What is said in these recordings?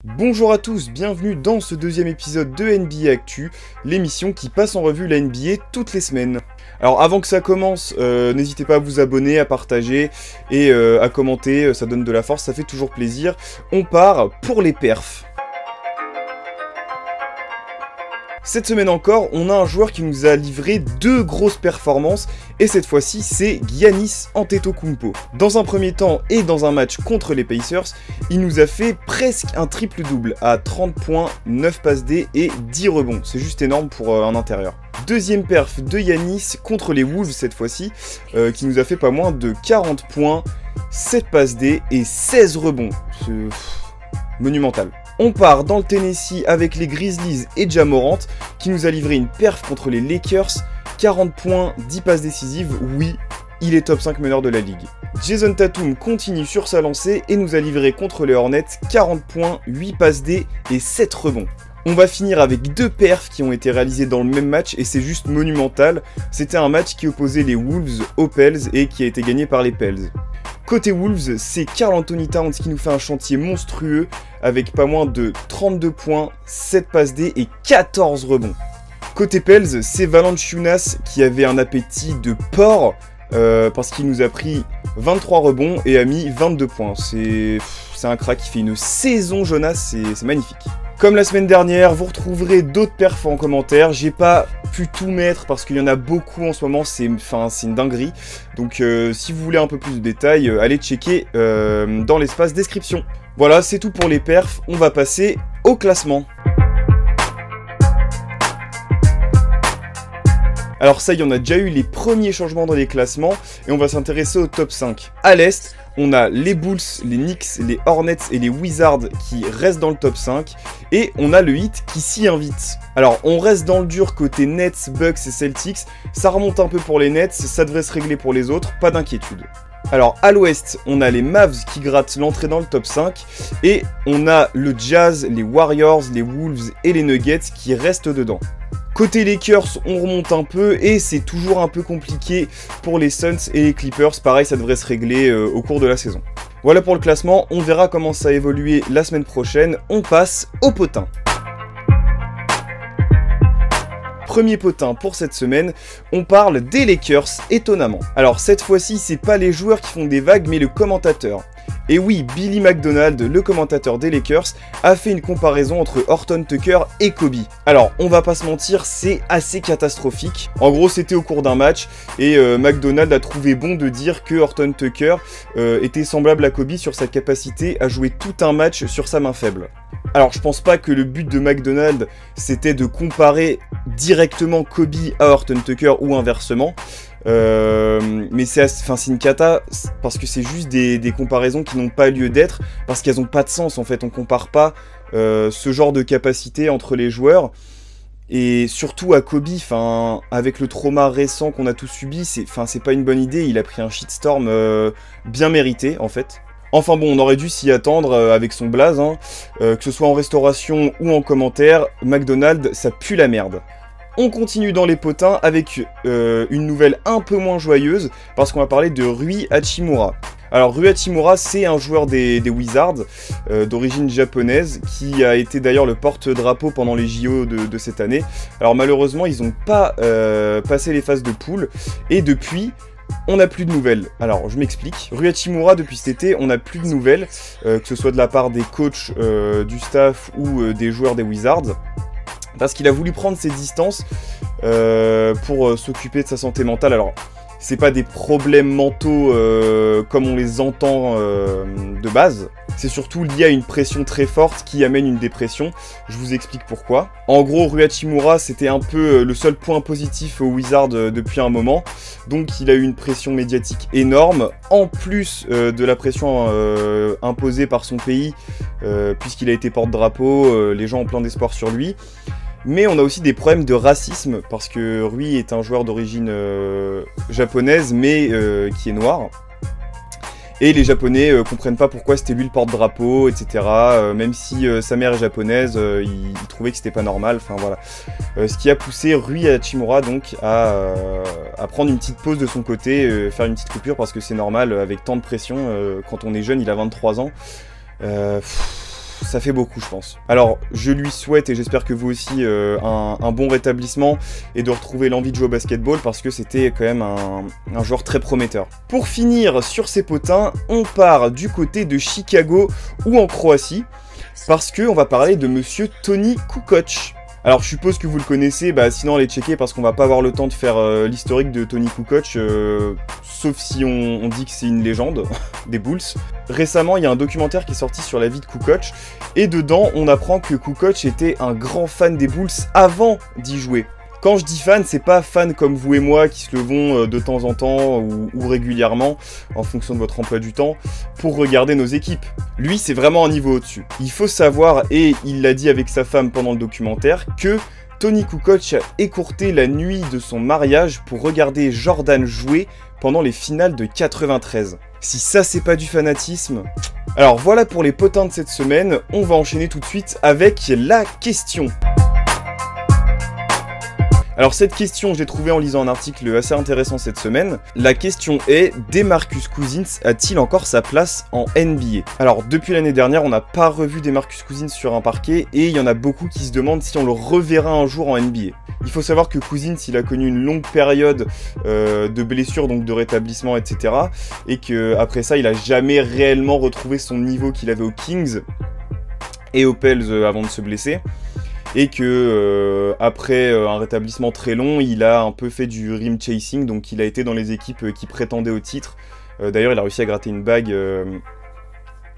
Bonjour à tous, bienvenue dans ce deuxième épisode de NBA Actu, l'émission qui passe en revue la NBA toutes les semaines. Alors avant que ça commence, n'hésitez pas à vous abonner, à partager et à commenter, ça donne de la force, ça fait toujours plaisir. On part pour les perfs. Cette semaine encore, on a un joueur qui nous a livré deux grosses performances, et cette fois-ci, c'est Giannis Antetokounmpo. Dans un premier temps et dans un match contre les Pacers, il nous a fait presque un triple-double à 30 points, 9 passes D et 10 rebonds. C'est juste énorme pour un intérieur. Deuxième perf de Giannis contre les Wolves cette fois-ci, qui nous a fait pas moins de 40 points, 7 passes D et 16 rebonds. C'est monumental. On part dans le Tennessee avec les Grizzlies et Ja Morant qui nous a livré une perf contre les Lakers, 40 points, 10 passes décisives, oui, il est top 5 meneur de la ligue. Jason Tatum continue sur sa lancée et nous a livré contre les Hornets 40 points, 8 passes D et 7 rebonds. On va finir avec deux perfs qui ont été réalisés dans le même match et c'est juste monumental. C'était un match qui opposait les Wolves aux Pels et qui a été gagné par les Pels. Côté Wolves, c'est Karl Anthony Towns qui nous fait un chantier monstrueux avec pas moins de 32 points, 7 passes D et 14 rebonds. Côté Pels, c'est Valanciunas qui avait un appétit de porc parce qu'il nous a pris 23 rebonds et a mis 22 points. C'est un crack qui fait une saison, Jonas, c'est magnifique. Comme la semaine dernière, vous retrouverez d'autres perfs en commentaire. J'ai pas pu tout mettre parce qu'il y en a beaucoup en ce moment, c'est une dinguerie. Donc si vous voulez un peu plus de détails, allez checker dans l'espace description. Voilà, c'est tout pour les perfs, on va passer au classement. Alors ça, il y en a déjà eu les premiers changements dans les classements et on va s'intéresser au top 5. À l'Est, on a les Bulls, les Knicks, les Hornets et les Wizards qui restent dans le top 5 et on a le Heat qui s'y invite. Alors on reste dans le dur côté Nets, Bucks et Celtics, ça remonte un peu pour les Nets, ça devrait se régler pour les autres, pas d'inquiétude. Alors à l'ouest, on a les Mavs qui grattent l'entrée dans le top 5 et on a le Jazz, les Warriors, les Wolves et les Nuggets qui restent dedans. Côté Lakers, on remonte un peu et c'est toujours un peu compliqué pour les Suns et les Clippers. Pareil, ça devrait se régler au cours de la saison. Voilà pour le classement, on verra comment ça a évolué la semaine prochaine. On passe au potin. Premier potin pour cette semaine, on parle des Lakers, étonnamment. Alors cette fois-ci, c'est pas les joueurs qui font des vagues, mais le commentateur. Et oui, Billy McDonald, le commentateur des Lakers, a fait une comparaison entre Horton Tucker et Kobe. Alors, on va pas se mentir, c'est assez catastrophique. En gros, c'était au cours d'un match, et McDonald a trouvé bon de dire que Horton Tucker était semblable à Kobe sur sa capacité à jouer tout un match sur sa main faible. Alors, je pense pas que le but de McDonald, c'était de comparer directement Kobe à Horton Tucker ou inversement. Mais c'est une cata parce que c'est juste des comparaisons qui n'ont pas lieu d'être parce qu'elles n'ont pas de sens en fait. On compare pas ce genre de capacité entre les joueurs et surtout à Kobe, avec le trauma récent qu'on a tous subi, c'est pas une bonne idée. Il a pris un shitstorm bien mérité en fait. Enfin bon, on aurait dû s'y attendre avec son blaze, que ce soit en restauration ou en commentaire, McDonald's ça pue la merde. On continue dans les potins avec une nouvelle un peu moins joyeuse parce qu'on va parler de Rui Hachimura. Alors Rui Hachimura, c'est un joueur des Wizards d'origine japonaise qui a été d'ailleurs le porte-drapeau pendant les JO de cette année. Alors malheureusement, ils n'ont pas passé les phases de poule et depuis, on n'a plus de nouvelles. Alors je m'explique. Rui Hachimura, depuis cet été, on n'a plus de nouvelles, que ce soit de la part des coachs, du staff ou des joueurs des Wizards. Parce qu'il a voulu prendre ses distances pour s'occuper de sa santé mentale. Alors, c'est pas des problèmes mentaux comme on les entend de base. C'est surtout lié à une pression très forte qui amène une dépression. Je vous explique pourquoi. En gros, Rui Hachimura, c'était un peu le seul point positif aux Wizards depuis un moment. Donc, il a eu une pression médiatique énorme. En plus de la pression imposée par son pays, puisqu'il a été porte-drapeau, les gens ont plein d'espoir sur lui. Mais on a aussi des problèmes de racisme, parce que Rui est un joueur d'origine japonaise, mais qui est noir. Et les Japonais comprennent pas pourquoi c'était lui le porte-drapeau, etc. Même si sa mère est japonaise, ils trouvaient que c'était pas normal, enfin voilà. Ce qui a poussé Rui Hachimura donc à prendre une petite pause de son côté, faire une petite coupure, parce que c'est normal, avec tant de pression, quand on est jeune, il a 23 ans. ça fait beaucoup, je pense. Alors, je lui souhaite, et j'espère que vous aussi, un bon rétablissement et de retrouver l'envie de jouer au basketball parce que c'était quand même un joueur très prometteur. Pour finir sur ces potins, on part du côté de Chicago ou en Croatie parce qu'on va parler de monsieur Toni Kukoc. Alors je suppose que vous le connaissez, sinon allez checker parce qu'on va pas avoir le temps de faire l'historique de Toni Kukoc, sauf si on dit que c'est une légende des Bulls. Récemment, il y a un documentaire qui est sorti sur la vie de Kukoc, et dedans, on apprend que Kukoc était un grand fan des Bulls avant d'y jouer. Quand je dis fan, c'est pas fan comme vous et moi qui se levons de temps en temps ou régulièrement, en fonction de votre emploi du temps, pour regarder nos équipes. Lui, c'est vraiment un niveau au-dessus. Il faut savoir, et il l'a dit avec sa femme pendant le documentaire, que Toni Kukoc a écourté la nuit de son mariage pour regarder Jordan jouer pendant les finales de 93. Si ça, c'est pas du fanatisme... Alors voilà pour les potins de cette semaine, on va enchaîner tout de suite avec la question. Alors cette question, je l'ai trouvée en lisant un article assez intéressant cette semaine. La question est, DeMarcus Cousins a-t-il encore sa place en NBA? Alors depuis l'année dernière, on n'a pas revu DeMarcus Cousins sur un parquet et il y en a beaucoup qui se demandent si on le reverra un jour en NBA. Il faut savoir que Cousins, il a connu une longue période de blessures, donc de rétablissement, etc. Et qu'après ça, il a jamais réellement retrouvé son niveau qu'il avait aux Kings et aux Pels avant de se blesser. Et que après un rétablissement très long, il a un peu fait du rim chasing, donc il a été dans les équipes qui prétendaient au titre. D'ailleurs, il a réussi à gratter une bague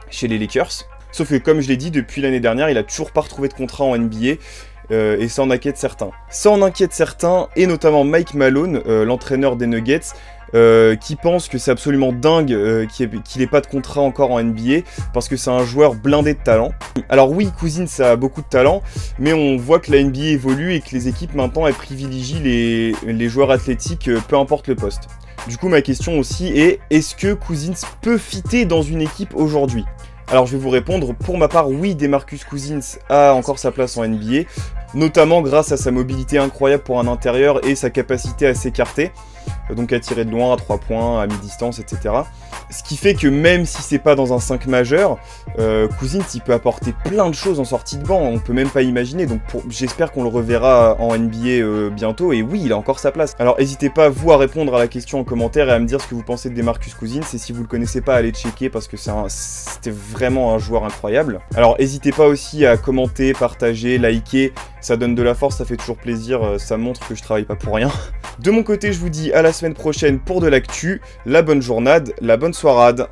chez les Lakers. Sauf que, comme je l'ai dit, depuis l'année dernière, il a toujours pas retrouvé de contrat en NBA. Et ça en inquiète certains. Ça en inquiète certains, et notamment Mike Malone, l'entraîneur des Nuggets, qui pense que c'est absolument dingue qu'il n'ait pas de contrat encore en NBA, parce que c'est un joueur blindé de talent. Alors oui, Cousins a beaucoup de talent, mais on voit que la NBA évolue et que les équipes maintenant elles privilégient les joueurs athlétiques, peu importe le poste. Du coup, ma question aussi est, est-ce que Cousins peut fitter dans une équipe aujourd'hui ? Alors je vais vous répondre, pour ma part, oui, DeMarcus Cousins a encore sa place en NBA, notamment grâce à sa mobilité incroyable pour un intérieur et sa capacité à s'écarter, donc à tirer de loin, à 3 points, à mi-distance, etc. Ce qui fait que même si c'est pas dans un 5 majeur, Cousins il peut apporter plein de choses en sortie de banc, on peut même pas imaginer, donc j'espère qu'on le reverra en NBA bientôt, et oui, il a encore sa place. Alors n'hésitez pas vous à répondre à la question en commentaire et à me dire ce que vous pensez de DeMarcus Cousins, et si vous le connaissez pas, allez checker parce que c'était vraiment un joueur incroyable. Alors n'hésitez pas aussi à commenter, partager, liker, ça donne de la force, ça fait toujours plaisir, ça montre que je travaille pas pour rien. De mon côté, je vous dis à la semaine prochaine pour de l'actu, la bonne journade, la bonne soirade.